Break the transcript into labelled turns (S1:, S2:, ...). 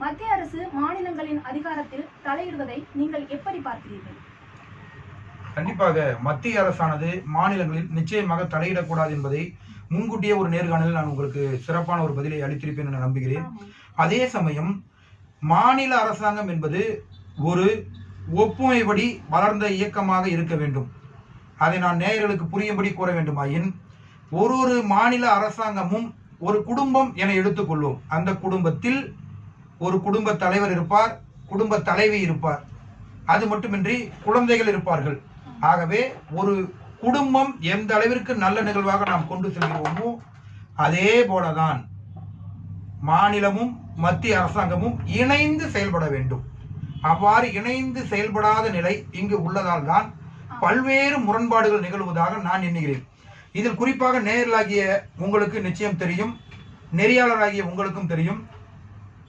S1: மத்திய அரசு மாநிலங்களின் அதிகாரத்தில் தலையிடுவதை நீங்கள் எப்படி பார்க்கிறீர்கள்?
S2: கண்டிப்பாக மத்திய அரசானது மாநிலங்களில் நிச்சயமாக தலையிடக்கூடாது என்பதை முன்கூட்டியே ஒரு நேர்காணலில் நான் உங்களுக்கு சிறப்பான ஒரு பதிலை அளித்திருப்பேன் என நம்புகிறேன். அதே சமயம் மாநில அரசாங்கம் என்பது ஒரு ஒப்புமைப்படி வளர்ந்த இயக்கமாக இருக்க வேண்டும். அதை நான் நேயர்களுக்கு புரியும்படி கூற வேண்டுமாயின், ஒரு மாநில அரசாங்கமும் ஒரு குடும்பம் என எடுத்துக்கொள்வோம். அந்த குடும்பத்தில் ஒரு குடும்ப தலைவர் இருப்பார், குடும்ப தலைவி இருப்பார், அது மட்டுமின்றி குழந்தைகள் இருப்பார்கள். ஆகவே ஒரு குடும்பம் எந்த அளவிற்கு நல்ல நிகழ்வாக நாம் கொண்டு செல்கிறோமோ அதே போலதான் மாநிலமும் மத்திய அரசாங்கமும் இணைந்து செயல்பட வேண்டும். அவ்வாறு இணைந்து செயல்படாத நிலை இங்கு உள்ளதால் தான் பல்வேறு முரண்பாடுகள் நிகழ்வதாக நான் எண்ணுகிறேன். இதில் குறிப்பாக நேயர்களாகிய உங்களுக்கு நிச்சயம் தெரியும், நெறியாளராகிய உங்களுக்கும் தெரியும்.